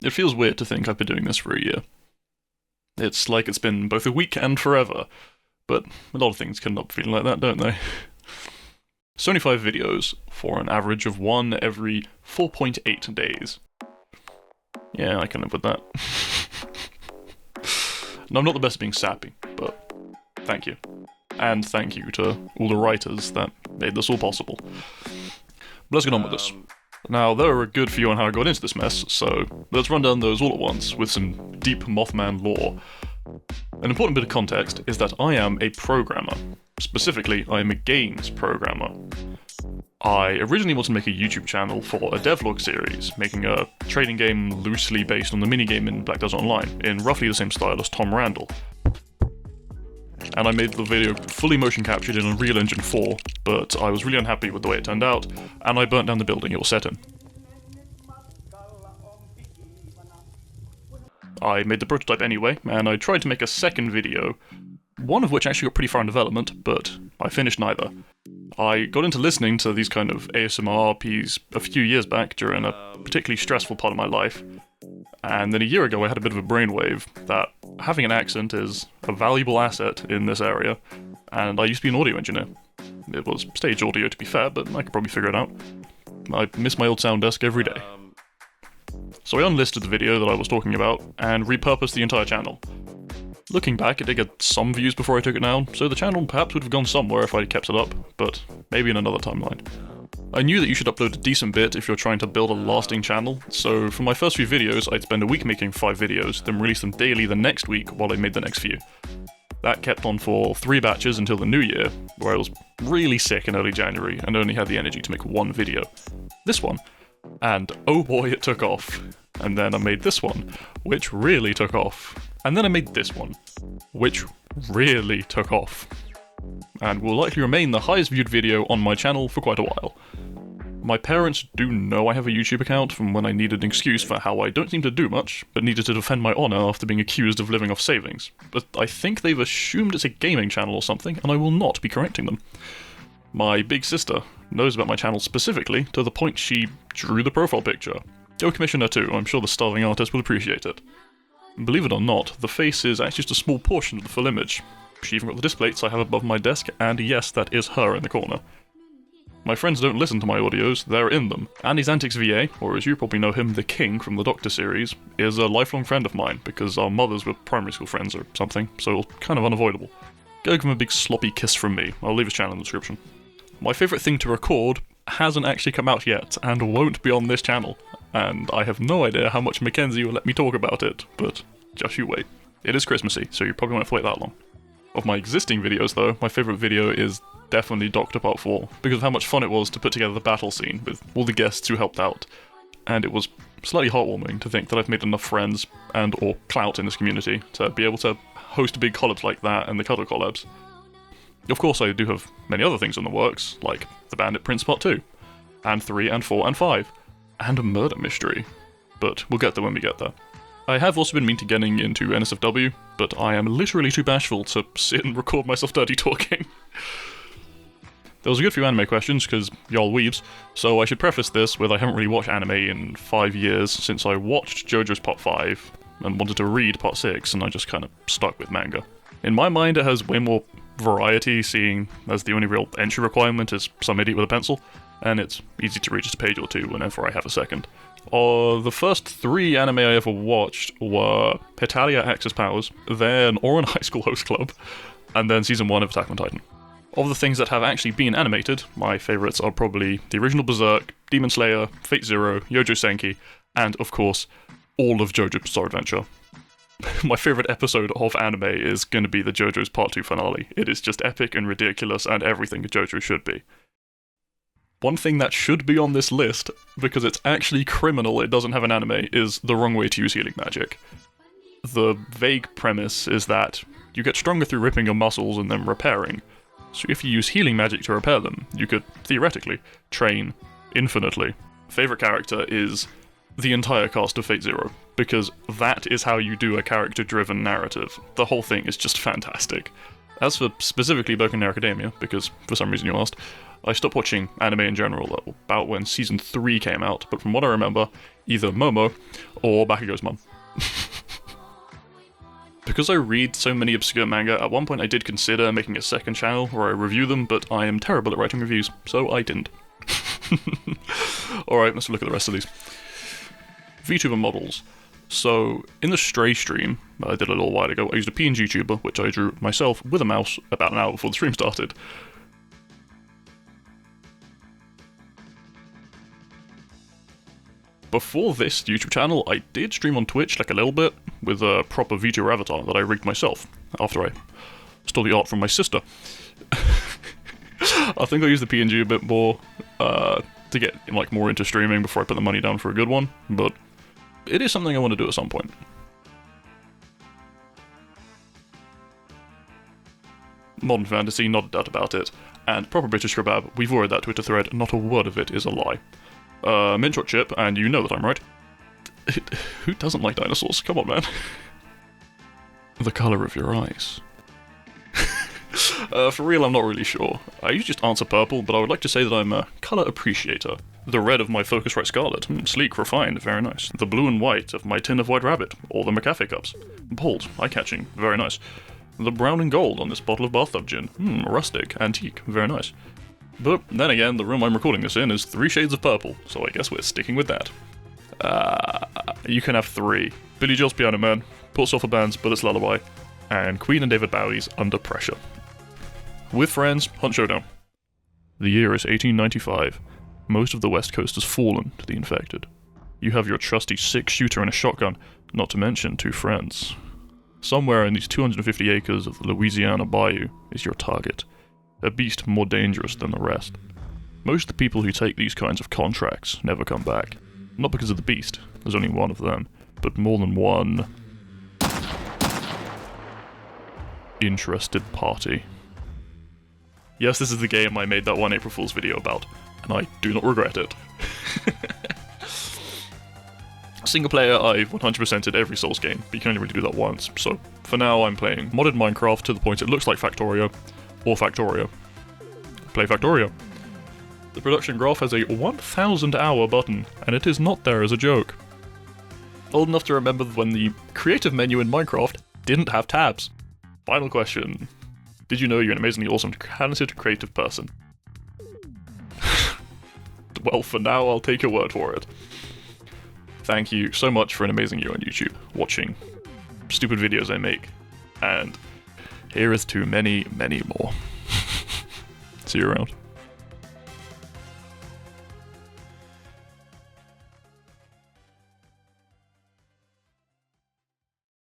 It feels weird to think I've been doing this for a year. It's like it's been both a week and forever, but a lot of things can end up feeling like that, don't they? 75 videos for an average of one every 4.8 days. Yeah, I can live with that. No, I'm not the best at being sappy, but thank you. And thank you to all the writers that made this all possible. But let's get on with this. Now, there are a good few on how I got into this mess, so let's run down those all at once with some deep Mothman lore. An important bit of context is that I am a programmer. Specifically, I am a games programmer. I originally wanted to make a YouTube channel for a devlog series, making a trading game loosely based on the minigame in Black Desert Online, in roughly the same style as Tom Randall. And I made the video fully motion captured in Unreal Engine 4, but I was really unhappy with the way it turned out, and I burnt down the building it was set in. I made the prototype anyway, and I tried to make a second video, one of which actually got pretty far in development, but I finished neither. I got into listening to these kind of ASMR RPs a few years back during a particularly stressful part of my life, and then a year ago I had a bit of a brainwave that having an accent is a valuable asset in this area, and I used to be an audio engineer. It was stage audio to be fair, but I could probably figure it out. I miss my old sound desk every day. So I unlisted the video that I was talking about, and repurposed the entire channel. Looking back, it did get some views before I took it down, so the channel perhaps would have gone somewhere if I'd kept it up, but maybe in another timeline. I knew that you should upload a decent bit if you're trying to build a lasting channel, so for my first few videos I'd spend a week making 5 videos, then release them daily the next week while I made the next few. That kept on for 3 batches until the new year, where I was really sick in early January and only had the energy to make 1 video. This one. And oh boy, it took off. And then I made this one, which really took off. And then I made this one, which really took off. And will likely remain the highest viewed video on my channel for quite a while. My parents do know I have a YouTube account from when I needed an excuse for how I don't seem to do much, but needed to defend my honour after being accused of living off savings. But I think they've assumed it's a gaming channel or something, and I will not be correcting them. My big sister knows about my channel specifically to the point she drew the profile picture. Go commission her too, I'm sure the starving artist will appreciate it. Believe it or not, the face is actually just a small portion of the full image. She even got the disc plates I have above my desk, and yes, that is her in the corner. My friends don't listen to my audios, they're in them. Andy's Antics VA, or as you probably know him, the King from the Doctor series, is a lifelong friend of mine because our mothers were primary school friends or something, so kind of unavoidable. Go give him a big sloppy kiss from me, I'll leave his channel in the description. My favourite thing to record hasn't actually come out yet, and won't be on this channel, and I have no idea how much Mackenzie will let me talk about it, but just you wait. It is Christmassy, so you probably won't have to wait that long. Of my existing videos though, my favourite video is definitely Doctor Part 4, because of how much fun it was to put together the battle scene with all the guests who helped out, and it was slightly heartwarming to think that I've made enough friends and or clout in this community to be able to host big collabs like that and the Cuddle collabs. Of course I do have many other things in the works, like the Bandit Prince Part 2, and 3 and 4 and 5, and a murder mystery, but we'll get there when we get there. I have also been meaning to getting into NSFW, but I am literally too bashful to sit and record myself dirty talking. There was a good few anime questions, because y'all weebs, so I should preface this with I haven't really watched anime in 5 years since I watched JoJo's Part 5, and wanted to read Part 6, and I just kind of stuck with manga. In my mind it has way more variety, seeing as the only real entry requirement is some idiot with a pencil, and it's easy to read just a page or two whenever I have a second. The first 3 anime I ever watched were Hetalia Axis Powers, then Oran High School Host Club, and then Season 1 of Attack on Titan. Of the things that have actually been animated, my favourites are probably the original Berserk, Demon Slayer, Fate Zero, Yojo Senki, and of course, all of JoJo's Bizarre Adventure. My favourite episode of anime is going to be the JoJo's Part 2 finale. It is just epic and ridiculous and everything a JoJo should be. One thing that should be on this list, because it's actually criminal it doesn't have an anime, is the wrong way to use healing magic. The vague premise is that you get stronger through ripping your muscles and then repairing, so if you use healing magic to repair them, you could, theoretically, train infinitely. Favourite character is the entire cast of Fate Zero, because that is how you do a character-driven narrative. The whole thing is just fantastic. As for specifically Boku no Academia, because for some reason you asked, I stopped watching anime in general about when Season 3 came out, but from what I remember, either Momo or Bakugo's mum. Because I read so many obscure manga, at one point I did consider making a second channel where I review them, but I am terrible at writing reviews, so I didn't. Alright, let's look at the rest of these. VTuber models. So, in the Stray stream I did a little while ago, I used a PNG tuber, which I drew myself with a mouse about an hour before the stream started. Before this YouTube channel, I did stream on Twitch like a little bit, with a proper VTuber avatar that I rigged myself, after I stole the art from my sister. I think I used the PNG a bit more, to get like more into streaming before I put the money down for a good one, but it is something I want to do at some point. Modern fantasy, not a doubt about it, and proper British kebab, we've worried that Twitter thread, not a word of it is a lie. Minshot chip, and you know that I'm right. Who doesn't like dinosaurs? Come on, man. The colour of your eyes. For real, I'm not really sure. I usually just answer purple, but I would like to say that I'm a colour appreciator. The red of my Focusrite Scarlet, sleek, refined, very nice. The blue and white of my tin of White Rabbit, or the McAfee cups. Bold, eye-catching, very nice. The brown and gold on this bottle of bathtub gin, rustic, antique, very nice. But then again, the room I'm recording this in is 3 shades of purple, so I guess we're sticking with that. You can have 3. Billy Joel's Piano Man, Port Sulphur Band's Bullet's Lullaby, and Queen and David Bowie's Under Pressure. With friends, Hunt Showdown. The year is 1895. Most of the West Coast has fallen to the infected. You have your trusty 6-shooter and a shotgun, not to mention 2 friends. Somewhere in these 250 acres of the Louisiana Bayou is your target. A beast more dangerous than the rest. Most of the people who take these kinds of contracts never come back. Not because of the beast, there's only one of them, but more than one interested party. Yes, this is the game I made that one April Fool's video about, and I do not regret it. Single player, I've 100%ed every Souls game, but you can only really do that once, so for now I'm playing modded Minecraft to the point it looks like Factorio, or Factorio. Play Factorio. The production graph has a 1000 hour button, and it is not there as a joke. Old enough to remember when the creative menu in Minecraft didn't have tabs. Final question. Did you know you're an amazingly awesome, talented, creative person? Well, for now, I'll take your word for it. Thank you so much for an amazing year on YouTube, watching stupid videos I make, and here is to many, many more. See you around.